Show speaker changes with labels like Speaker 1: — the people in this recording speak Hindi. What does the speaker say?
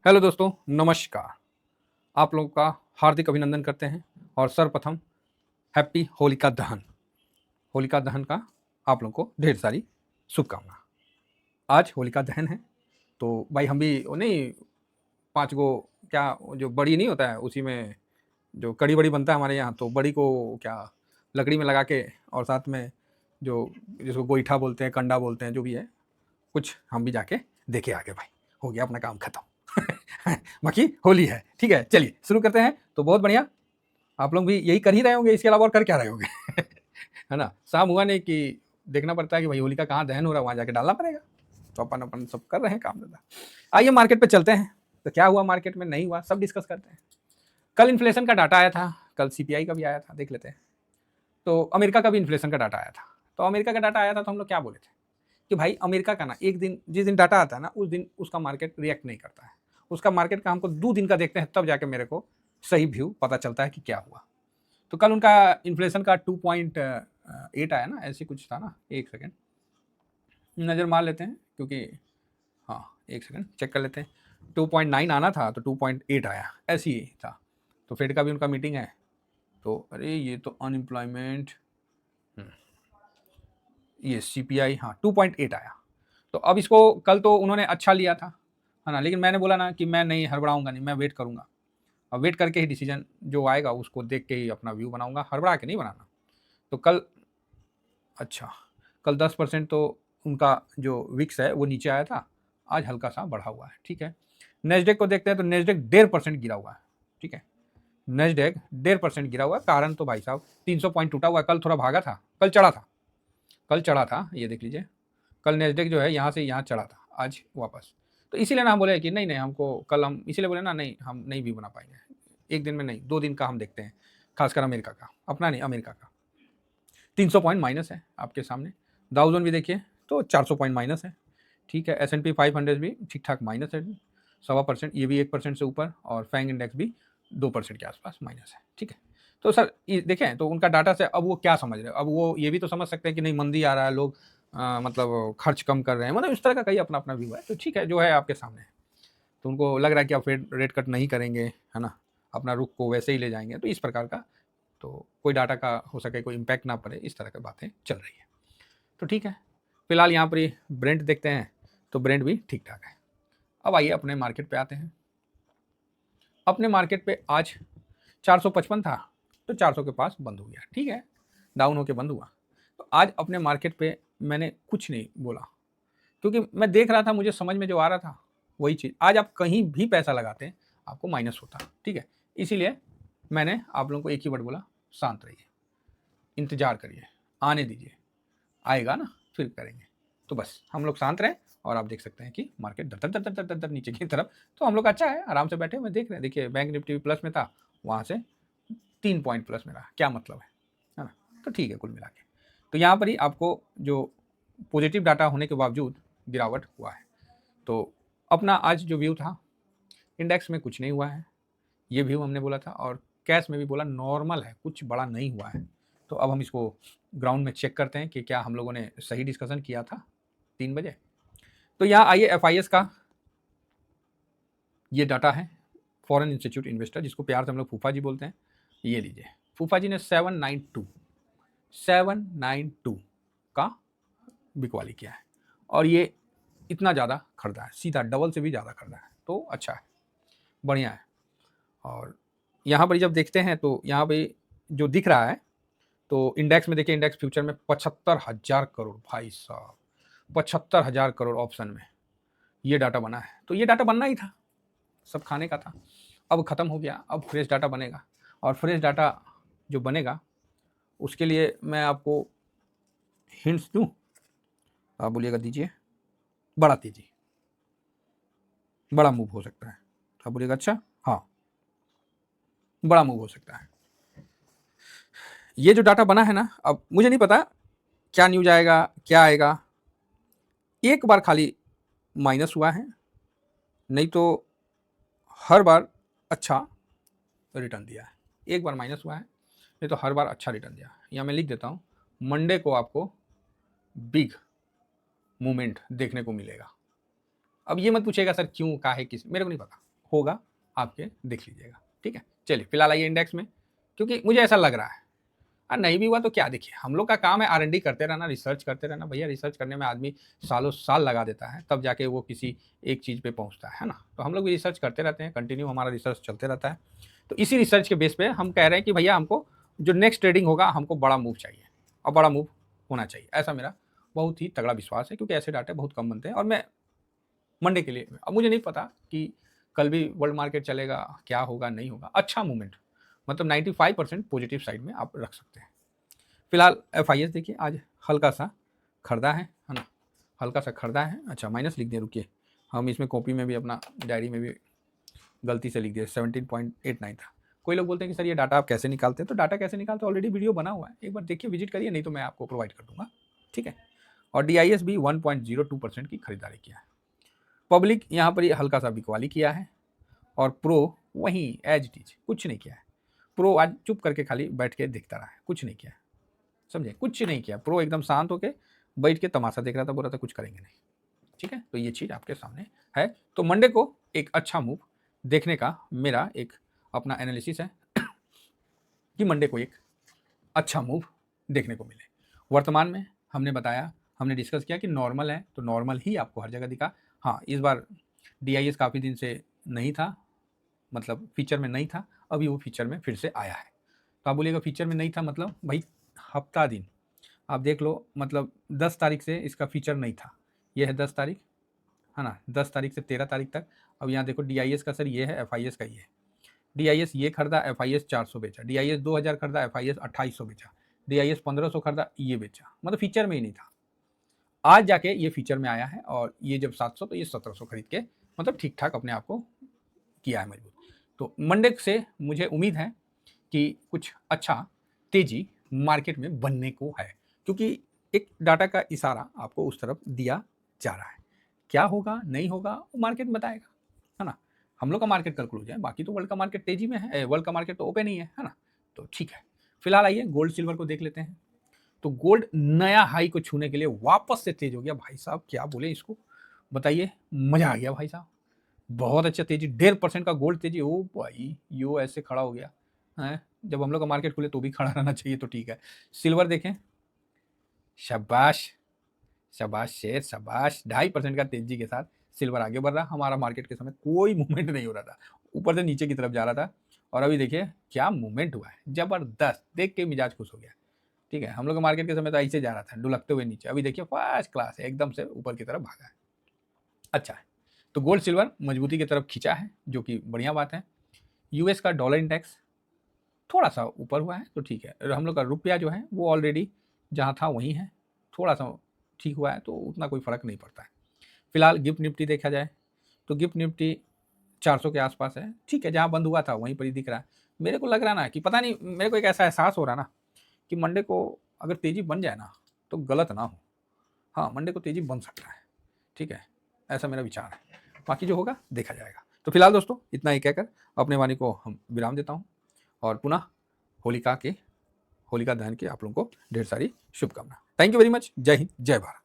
Speaker 1: हेलो दोस्तों, नमस्कार। आप लोगों का हार्दिक अभिनंदन करते हैं और सर्वप्रथम हैप्पी होलिका दहन। होलिका दहन का आप लोगों को ढेर सारी शुभकामना। आज होलिका दहन है तो भाई हम भी वो नहीं 5 गो क्या जो बड़ी नहीं होता है उसी में जो कड़ी बड़ी बनता है हमारे यहाँ, तो बड़ी को क्या लकड़ी में लगा के और साथ में जो जिसको गोईठा बोलते हैं, कंडा बोलते हैं, जो भी है, कुछ हम भी जाके देखे आगे भाई। हो गया अपना काम खत्म। बाकी होली है, ठीक है। चलिए शुरू करते हैं। तो बहुत बढ़िया, आप लोग भी यही कर ही रहे होंगे, इसके अलावा और कर क्या रहे होंगे? है ना? शाम हुआ नहीं कि देखना पड़ता है कि भाई होलिका कहाँ दहन हो रहा है, वहाँ जाके डालना पड़ेगा। तो अपन अपन सब कर रहे हैं काम धंधा। आइए मार्केट पे चलते हैं। तो क्या हुआ मार्केट में, नहीं हुआ, सब डिस्कस करते हैं। कल इन्फ्लेशन का डाटा आया था, कल सीपीआई का भी आया था, देख लेते हैं। तो अमेरिका का भी इन्फ्लेशन का डाटा आया था। तो अमेरिका का डाटा आया था तो हम लोग क्या बोले थे कि भाई अमेरिका का ना एक दिन, जिस दिन डाटा आता है ना उस दिन उसका मार्केट रिएक्ट नहीं करता है। उसका मार्केट का हमको 2 दिन का देखते हैं, तब जाके मेरे को सही व्यू पता चलता है कि क्या हुआ। तो कल उनका इन्फ्लेशन का 2.8 आया ना, ऐसे कुछ था ना। एक सेकेंड नज़र मार लेते हैं, क्योंकि हाँ एक सेकेंड चेक कर लेते हैं। 2.9 आना था तो 2.8 आया, ऐसे ही था। तो फेड का भी उनका मीटिंग है। तो अरे ये तो अनएम्प्लॉयमेंट, ये सीपीआई, हाँ 2.8 आया। तो अब इसको कल तो उन्होंने अच्छा लिया था, है ना, लेकिन मैंने बोला ना कि मैं नहीं हड़बड़ाऊंगा, नहीं, मैं वेट करूंगा। अब वेट करके ही डिसीजन जो आएगा उसको देख के ही अपना व्यू बनाऊंगा, हड़बड़ा के नहीं बनाना। तो कल अच्छा, कल 10% तो उनका जो विक्स है वो नीचे आया था, आज हल्का सा बढ़ा हुआ है, ठीक है। नेस्डेक को देखते हैं तो नेस्डेक 1.5% गिरा हुआ है, ठीक है। नेस्डेक 1.5% गिरा हुआ है। कारण तो भाई साहब 300 पॉइंट टूटा हुआ है। कल थोड़ा भागा था, कल चढ़ा था, कल चढ़ा था, ये देख लीजिए। कल नेस्डेक जो है यहाँ से यहाँ चढ़ा था, आज वापस। तो इसीलिए ना हम बोले कि नहीं नहीं, हमको कल हम इसीलिए बोले ना, नहीं हम नहीं भी बना पाएंगे एक दिन में, नहीं 2 दिन का हम देखते हैं, खासकर अमेरिका का, अपना नहीं अमेरिका का। 300 पॉइंट माइनस है आपके सामने। डाउ जोन भी देखिए तो 400 पॉइंट माइनस है, ठीक है। S&P 500 भी ठीक ठाक माइनस है, 1.25%, ये भी 1% से ऊपर, और फैंग इंडेक्स भी 2% के आसपास माइनस है, ठीक है। तो सर ये देखें तो उनका डाटा से अब वो क्या समझ रहे हैं, अब वो ये भी तो समझ सकते हैं कि नहीं मंदी आ रहा है, लोग मतलब खर्च कम कर रहे हैं, मतलब इस तरह का कई अपना अपना व्यू है। तो ठीक है, जो है आपके सामने है। तो उनको लग रहा है कि आप रेट कट नहीं करेंगे, है ना, अपना रुख को वैसे ही ले जाएंगे, तो इस प्रकार का, तो कोई डाटा का हो सके कोई इम्पैक्ट ना पड़े, इस तरह की बातें चल रही है। तो ठीक है, फिलहाल यहाँ पर ही ब्रेंट देखते हैं, तो ब्रेंट भी ठीक ठाक है। अब आइए अपने मार्केट पे आते हैं। अपने मार्केट पे आज 455 था, तो 400 के पास बंद हो गया, ठीक है, डाउन होके बंद हुआ। तो आज अपने मार्केट पे मैंने कुछ नहीं बोला, क्योंकि मैं देख रहा था, मुझे समझ में जो आ रहा था वही चीज़। आज आप कहीं भी पैसा लगाते हैं आपको माइनस होता, ठीक है। इसीलिए मैंने आप लोगों को एक ही वर्ड बोला, शांत रहिए, इंतजार करिए, आने दीजिए, आएगा ना फिर करेंगे। तो बस हम लोग शांत रहें, और आप देख सकते हैं कि मार्केट दर दर दर दर दर दर नीचे की तरफ। तो हम लोग अच्छा है, आराम से बैठे हुए देख रहे हैं। देखिए बैंक निफ्टी प्लस में था, वहाँ से 3 पॉइंट प्लस में रहा, क्या मतलब है ना। तो ठीक है कुल मिला के। तो यहाँ पर ही आपको जो पॉजिटिव डाटा होने के बावजूद गिरावट हुआ है। तो अपना आज जो व्यू था, इंडेक्स में कुछ नहीं हुआ है, ये व्यू हमने बोला था, और कैश में भी बोला नॉर्मल है, कुछ बड़ा नहीं हुआ है। तो अब हम इसको ग्राउंड में चेक करते हैं कि क्या हम लोगों ने सही डिस्कशन किया था 3 बजे। तो यहाँ आइए FIS का ये डाटा है, फॉरेन इंस्टीट्यूट इन्वेस्टर, जिसको प्यार से हम लोग फूफा जी बोलते हैं। ये लीजिए, फूफा जी ने 792 का बिकवाली किया है, और ये इतना ज़्यादा खरीदा है, सीधा डबल से भी ज़्यादा खरीदा है। तो अच्छा है, बढ़िया है। और यहाँ पर जब देखते हैं तो यहाँ पे जो दिख रहा है, तो इंडेक्स में देखिए, इंडेक्स फ्यूचर में 75,000 करोड़, भाई साहब 75,000 करोड़ ऑप्शन में ये डाटा बना है। तो ये डाटा बनना ही था, सब खाने का था, अब ख़त्म हो गया। अब फ्रेश डाटा बनेगा, और फ्रेश डाटा जो बनेगा उसके लिए मैं आपको हिंट्स दूँ, आप बोलिएगा दीजिए, बड़ा तेजी, बड़ा मूव हो सकता है। तो आप बोलिएगा अच्छा, हाँ बड़ा मूव हो सकता है। ये जो डाटा बना है ना, अब मुझे नहीं पता क्या न्यूज आएगा, क्या आएगा। एक बार खाली माइनस हुआ है, नहीं तो हर बार अच्छा रिटर्न दिया है। एक बार माइनस हुआ है, नहीं तो हर बार अच्छा रिटर्न दिया है। या मैं लिख देता हूँ, मंडे को आपको बिग मूवमेंट देखने को मिलेगा। अब ये मत पूछेगा सर क्यों, का है, किस, मेरे को नहीं पता, होगा आपके, देख लीजिएगा। ठीक है, चलिए फिलहाल आइए इंडेक्स में, क्योंकि मुझे ऐसा लग रहा है और नहीं भी हुआ तो क्या, देखिए हम लोग का काम है R&D करते रहना, रिसर्च करते रहना। भैया रिसर्च करने में आदमी सालों साल लगा देता है, तब जाके वो किसी एक चीज़ पे पहुंचता है ना। तो हम लोग भी रिसर्च करते रहते हैं, कंटिन्यू हमारा रिसर्च चलते रहता है। तो इसी रिसर्च के बेस पे हम कह रहे हैं कि भैया हमको जो नेक्स्ट ट्रेडिंग होगा हमको बड़ा मूव चाहिए और बड़ा मूव होना चाहिए, ऐसा मेरा बहुत ही तगड़ा विश्वास है, क्योंकि ऐसे डाटे बहुत कम बनते हैं। और मैं मंडे के लिए, अब मुझे नहीं पता कि कल भी वर्ल्ड मार्केट चलेगा, क्या होगा नहीं होगा, अच्छा मूवमेंट मतलब 95% पॉजिटिव साइड में आप रख सकते हैं। फिलहाल FIS देखिए आज हल्का सा खरीदा है ना, हल्का सा खरीदा है। अच्छा माइनस लिख दिए, रुकिए हम इसमें कॉपी में भी अपना डायरी में भी गलती से लिख दिया, 17.89 था। कोई लोग बोलते हैं कि सर ये डाटा आप कैसे निकालते हैं, तो डाटा कैसे निकालते हैं ऑलरेडी वीडियो बना हुआ है, एक बार देखिए, विजिट करिए, नहीं तो मैं आपको प्रोवाइड कर दूंगा। ठीक है, और DIS भी 1.02% की खरीदारी किया है। पब्लिक यहाँ पर ये हल्का सा बिकवाली किया है, और प्रो वहीं एज इट इज, कुछ नहीं किया है। प्रो आज चुप करके खाली बैठ के देखता रहा है, कुछ नहीं किया, समझे, कुछ नहीं किया। प्रो एकदम शांत होके बैठ के तमाशा देख रहा था, बोल रहा था कुछ करेंगे नहीं। ठीक है, तो ये चीज़ आपके सामने है। तो मंडे को एक अच्छा मूव देखने का मेरा एक अपना एनालिसिस है कि मंडे को एक अच्छा मूव देखने को मिले। वर्तमान में हमने बताया, हमने डिस्कस किया कि नॉर्मल है, तो नॉर्मल ही आपको हर जगह दिखा। हाँ, इस बार DIS काफ़ी दिन से नहीं था, मतलब फीचर में नहीं था, अभी वो फीचर में फिर से आया है। तो आप बोलिएगा फीचर में नहीं था मतलब, भाई हफ्ता दिन आप देख लो, मतलब 10 तारीख से इसका फीचर नहीं था, ये है 10 तारीख, है ना, 10 तारीख से 13 तारीख तक। अब यहाँ देखो DIS का सर ये है, FIS का ये है। DIS ये खरीदा, FIS 400 बेचा, DIS 2000 खरीदा, FIS 2800 बेचा, DIS 1500 खरीदा, ये बेचा, मतलब फीचर में ही नहीं था। आज जाके ये फीचर में आया है, और ये जब 700 तो ये 1700 खरीद के मतलब ठीक ठाक अपने आप को किया है मजबूत। तो मंडे से मुझे उम्मीद है कि कुछ अच्छा तेजी मार्केट में बनने को है, क्योंकि एक डाटा का इशारा आपको उस तरफ दिया जा रहा है। क्या होगा नहीं होगा वो मार्केट बताएगा, है ना। हम लोग का मार्केट कल क्लोज है, बाकी तो वर्ल्ड का मार्केट तेजी में है, वर्ल्ड का मार्केट तो ओपन ही है ना। तो ठीक है, फिलहाल आइए गोल्ड सिल्वर को देख लेते हैं। तो गोल्ड नया हाई को छूने के लिए वापस से तेज हो गया भाई साहब, क्या बोले इसको, बताइए, मजा आ गया भाई साहब, बहुत अच्छा तेजी, 1.5% का गोल्ड तेजी। ओ भाई यो ऐसे खड़ा हो गया है, जब हम लोग का मार्केट खुले तो भी खड़ा रहना चाहिए, तो ठीक है। सिल्वर देखें, शाबाश शाबाश शेर शाबाश, 2.5% का तेजी के साथ सिल्वर आगे बढ़ रहा। हमारा मार्केट के समय कोई मूवमेंट नहीं हो रहा था, ऊपर से नीचे की तरफ जा रहा था, और अभी देखिए क्या मूवमेंट हुआ है, जबरदस्त, देख के मिजाज खुश हो गया। ठीक है, हम लोग मार्केट के समय तो ऐसे जा रहा था डुलकते हुए नीचे, अभी देखिए फर्स्ट क्लास है, एकदम से ऊपर की तरफ भागा है। अच्छा है, तो गोल्ड सिल्वर मजबूती की तरफ खींचा है, जो कि बढ़िया बात है। US का डॉलर इंडेक्स थोड़ा सा ऊपर हुआ है, तो ठीक है। हम लोग का रुपया जो है वो ऑलरेडी जहाँ था वहीं है, थोड़ा सा ठीक हुआ है, तो उतना कोई फ़र्क नहीं पड़ता है। फिलहाल गिफ्ट निफ्टी देखा जाए तो गिफ्ट निफ्टी 400 के आसपास है, ठीक है, जहाँ बंद हुआ था वहीं पर ही दिख रहा है। मेरे को लग रहा ना कि पता नहीं, मेरे को एक ऐसा एहसास हो रहा ना कि मंडे को अगर तेज़ी बन जाए ना तो गलत ना हो। हाँ, मंडे को तेज़ी बन सकता है, ठीक है, ऐसा मेरा विचार है, बाकी जो होगा देखा जाएगा। तो फिलहाल दोस्तों इतना ही कहकर अपने वाणी को हम विराम देता हूँ, और पुनः होलिका दहन के आप लोगों को ढेर सारी शुभकामनाएं। थैंक यू वेरी मच, जय हिंद जय भारत।